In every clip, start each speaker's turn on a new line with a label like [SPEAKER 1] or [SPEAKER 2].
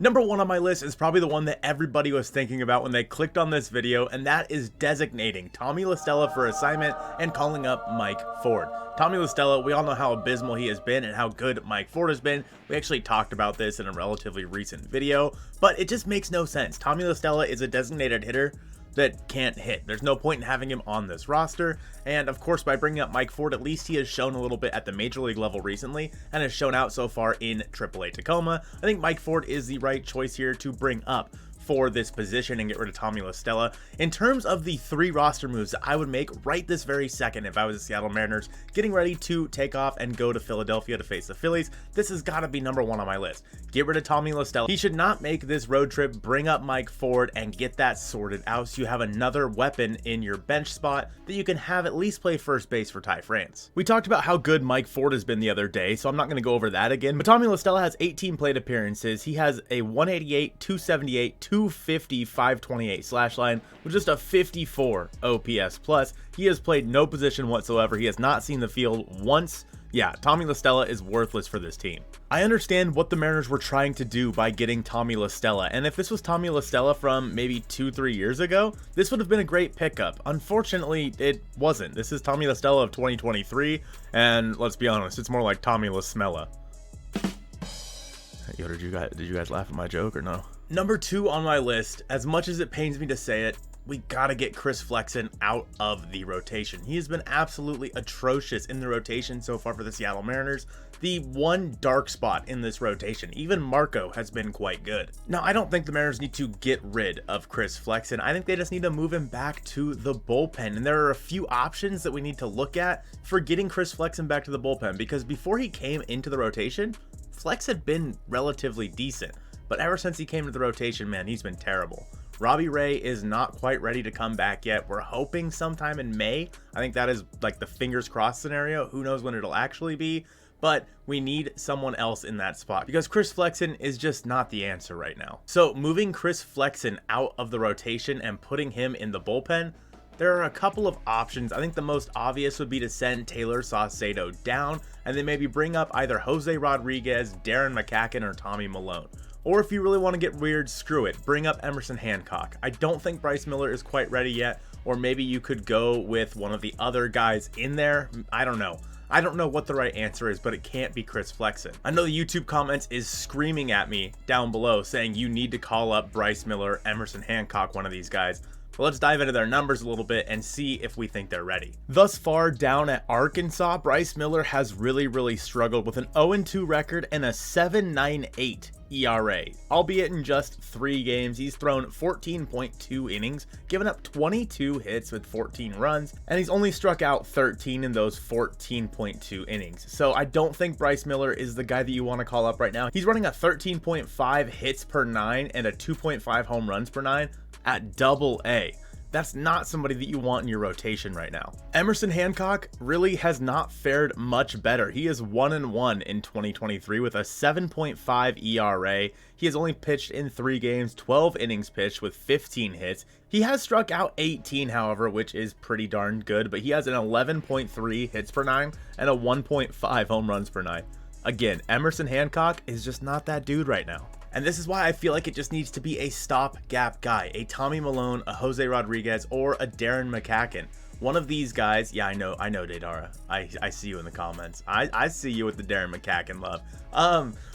[SPEAKER 1] Number one on my list is probably the one that everybody was thinking about when they clicked on this video, and that is designating Tommy La Stella for assignment and calling up Mike Ford. Tommy La Stella, we all know how abysmal he has been and how good Mike Ford has been. We actually talked about this in a relatively recent video, but it just makes no sense. Tommy La Stella is a designated hitter that can't hit. There's no point in having him on this roster, and of course by bringing up Mike Ford, at least he has shown a little bit at the major league level recently and has shown out so far in AAA Tacoma. I think Mike Ford is the right choice here to bring up for this position and get rid of Tommy La Stella. In terms of the 3 roster moves that I would make right this very second if I was the Seattle Mariners getting ready to take off and go to Philadelphia to face the Phillies, this has got to be number 1 on my list. Get rid of Tommy La Stella. He should not make this road trip, bring up Mike Ford, and get that sorted out so you have another weapon in your bench spot that you can have at least play first base for Ty France. We talked about how good Mike Ford has been the other day, so I'm not going to go over that again, but Tommy La Stella has 18 plate appearances. He has a 188, 278, 250, 528 slash line with just a 54 OPS plus. He has played no position whatsoever. He has not seen the field once. Yeah, Tommy La Stella is worthless for this team. I understand what the Mariners were trying to do by getting Tommy La Stella, and if this was Tommy La Stella from maybe 2-3 years ago, this would have been a great pickup. Unfortunately, it wasn't. This is Tommy La Stella of 2023, and let's be honest, it's more like Tommy La Smella. Yo, did you guys laugh at my joke or no? Number 2 on my list, as much as it pains me to say it, we gotta get Chris Flexen out of the rotation. He has been absolutely atrocious in the rotation so far for the Seattle Mariners. The one dark spot in this rotation. Even Marco has been quite good. Now, I don't think the Mariners need to get rid of Chris Flexen. I think they just need to move him back to the bullpen. And there are a few options that we need to look at for getting Chris Flexen back to the bullpen, because before he came into the rotation, Flex had been relatively decent. But ever since he came to the rotation, man, he's been terrible. Robbie Ray is not quite ready to come back yet. We're hoping sometime in May. I think that is like the fingers crossed scenario. Who knows when it'll actually be, but we need someone else in that spot because Chris Flexen is just not the answer right now. So moving Chris Flexen out of the rotation and putting him in the bullpen, there are a couple of options. I think the most obvious would be to send Taylor Saucedo down and then maybe bring up either Jose Rodriguez, Darren McCacken, or Tommy Milone. Or if you really want to get weird, screw it, bring up Emerson Hancock. I don't think Bryce Miller is quite ready yet, or maybe you could go with one of the other guys in there. I don't know. I don't know what the right answer is, but it can't be Chris Flexen. I know the YouTube comments is screaming at me down below saying you need to call up Bryce Miller, Emerson Hancock, one of these guys. But let's dive into their numbers a little bit and see if we think they're ready. Thus far down at Arkansas, Bryce Miller has really struggled with an 0-2 record and a 7.98 ERA. Albeit in just 3 games, he's thrown 14.2 innings, given up 22 hits with 14 runs, and he's only struck out 13 in those 14.2 innings. So I don't think Bryce Miller is the guy that you want to call up right now. He's running a 13.5 hits per 9 and a 2.5 home runs per 9 at Double-A. That's not somebody that you want in your rotation right now. Emerson Hancock really has not fared much better. He is 1-1 in 2023 with a 7.5 ERA. He has only pitched in 3 games, 12 innings pitched with 15 hits. He has struck out 18, however, which is pretty darn good, but he has an 11.3 hits per 9 and a 1.5 home runs per 9. Again, Emerson Hancock is just not that dude right now. And this is why I feel like it just needs to be a stopgap guy, a Tommy Milone, a Jose Rodriguez, or a Darren McCacken. One of these guys, yeah, I know, Daydara. I see you in the comments. I see you with the Darren McCacken love.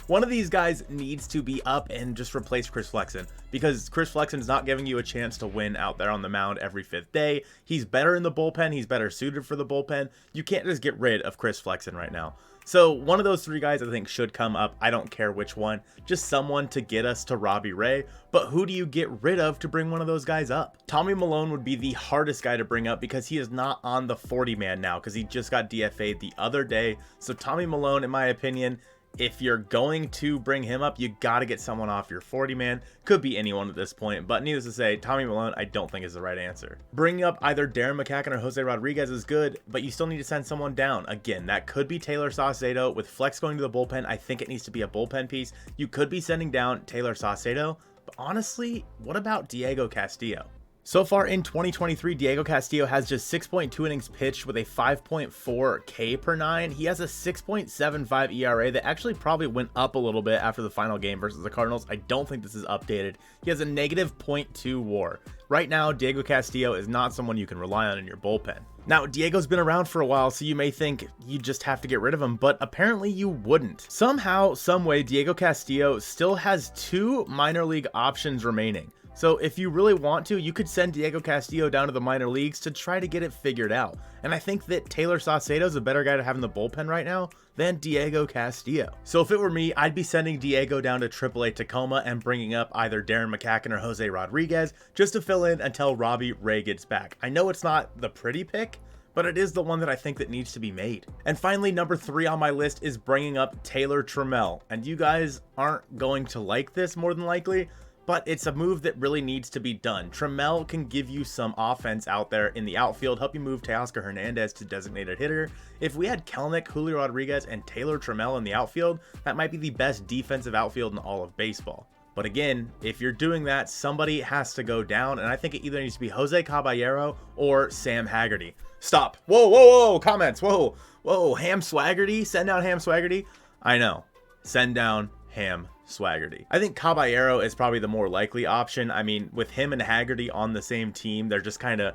[SPEAKER 1] One of these guys needs to be up and just replace Chris Flexen, because Chris Flexen is not giving you a chance to win out there on the mound every 5th day. He's better in the bullpen. He's better suited for the bullpen. You can't just get rid of Chris Flexen right now. So one of those 3 guys I think should come up. I don't care which one, just someone to get us to Robbie Ray. But who do you get rid of to bring one of those guys up? Tommy Milone would be the hardest guy to bring up because he is not on the 40-man now because he just got DFA'd the other day. So Tommy Milone, in my opinion, if you're going to bring him up, you got to get someone off your 40-man. Could be anyone at this point, but needless to say, Tommy Milone I don't think is the right answer. Bringing up either Darren McCacken or Jose Rodriguez is good, but you still need to send someone down. Again, that could be Taylor Saucedo. With Flex going to the bullpen, I think it needs to be a bullpen piece. You could be sending down Taylor Saucedo, but honestly, what about Diego Castillo? So far in 2023, Diego Castillo has just 6.2 innings pitched with a 5.4 K per 9. He has a 6.75 ERA that actually probably went up a little bit after the final game versus the Cardinals. I don't think this is updated. He has a negative .2 WAR. Right now, Diego Castillo is not someone you can rely on in your bullpen. Now, Diego's been around for a while, so you may think you just have to get rid of him, but apparently you wouldn't. Somehow, someway, Diego Castillo still has 2 minor league options remaining. So if you really want to, you could send Diego Castillo down to the minor leagues to try to get it figured out. And I think that Taylor Saucedo is a better guy to have in the bullpen right now than Diego Castillo. So if it were me, I'd be sending Diego down to AAA Tacoma and bringing up either Darren McCacken or Jose Rodriguez just to fill in until Robbie Ray gets back. I know it's not the pretty pick, but it is the one that I think that needs to be made. And finally, number 3 on my list is bringing up Taylor Trammell. And you guys aren't going to like this more than likely, but it's a move that really needs to be done. Trammell can give you some offense out there in the outfield, help you move Teoscar Hernandez to designated hitter. If we had Kelenic, Julio Rodriguez, and Taylor Trammell in the outfield, that might be the best defensive outfield in all of baseball. But again, if you're doing that, somebody has to go down, and I think it either needs to be Jose Caballero or Sam Haggerty. Stop. Whoa, whoa, whoa, comments. Whoa, whoa, Ham Swaggerty? Send down Ham Swaggerty? I know. Send down Ham Swaggerty. I think Caballero is probably the more likely option. I mean, with him and Haggerty on the same team, they're just kind of,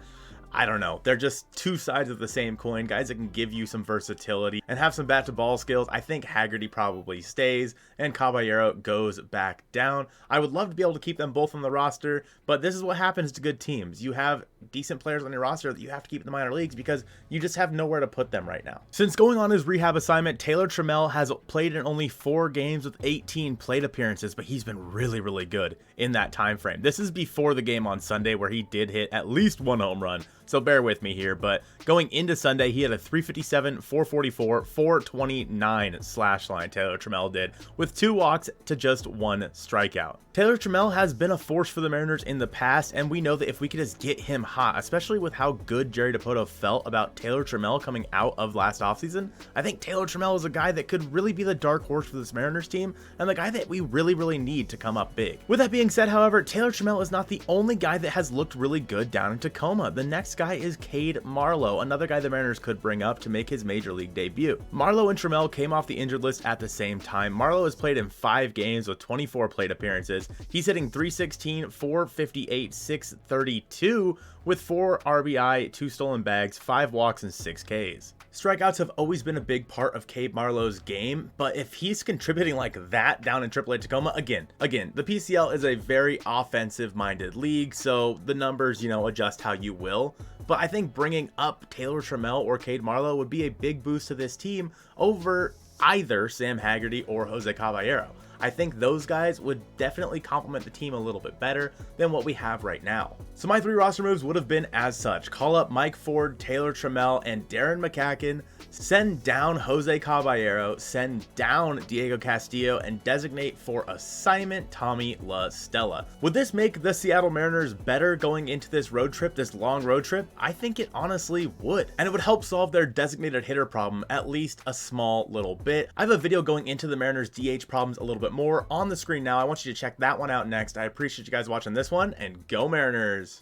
[SPEAKER 1] I don't know, they're just two sides of the same coin, guys that can give you some versatility and have some bat to ball skills. I think Haggerty probably stays and Caballero goes back down. I would love to be able to keep them both on the roster, but this is what happens to good teams. You have decent players on your roster that you have to keep in the minor leagues because you just have nowhere to put them right now. Since going on his rehab assignment, Taylor Trammell has played in only 4 games with 18 plate appearances, but he's been really, really good in that time frame. This is before the game on Sunday where he did hit at least 1 home run. So bear with me here, but going into Sunday, he had a 357, 444, 429 slash line, Taylor Trammell did, with 2 walks to just 1 strikeout. Taylor Trammell has been a force for the Mariners in the past, and we know that if we could just get him hot, especially with how good Jerry Dipoto felt about Taylor Trammell coming out of last offseason, I think Taylor Trammell is a guy that could really be the dark horse for this Mariners team, and the guy that we really, really need to come up big. With that being said, however, Taylor Trammell is not the only guy that has looked really good down in Tacoma. The next guy is Cade Marlowe, another guy the Mariners could bring up to make his major league debut. Marlowe and Trammell came off the injured list at the same time. Marlowe has played in 5 games with 24 plate appearances. He's hitting 316, 458, 632 with 4 RBI, 2 stolen bags, 5 walks, and 6 Ks. Strikeouts have always been a big part of Cade Marlowe's game, but if he's contributing like that down in AAA Tacoma, again, the PCL is a very offensive-minded league, so the numbers, adjust how you will. But I think bringing up Taylor Trammell or Cade Marlowe would be a big boost to this team over either Sam Haggerty or Jose Caballero. I think those guys would definitely complement the team a little bit better than what we have right now. So my 3 roster moves would have been as such. Call up Mike Ford, Taylor Trammell, and Darren McCacken. Send down Jose Caballero, send down Diego Castillo, and designate for assignment Tommy La Stella. Would this make the Seattle Mariners better going into this road trip, this long road trip? I think it honestly would. And it would help solve their designated hitter problem at least a small little bit. I have a video going into the Mariners DH problems a little bit more on the screen now. I want you to check that one out next. I appreciate you guys watching this one, and go Mariners!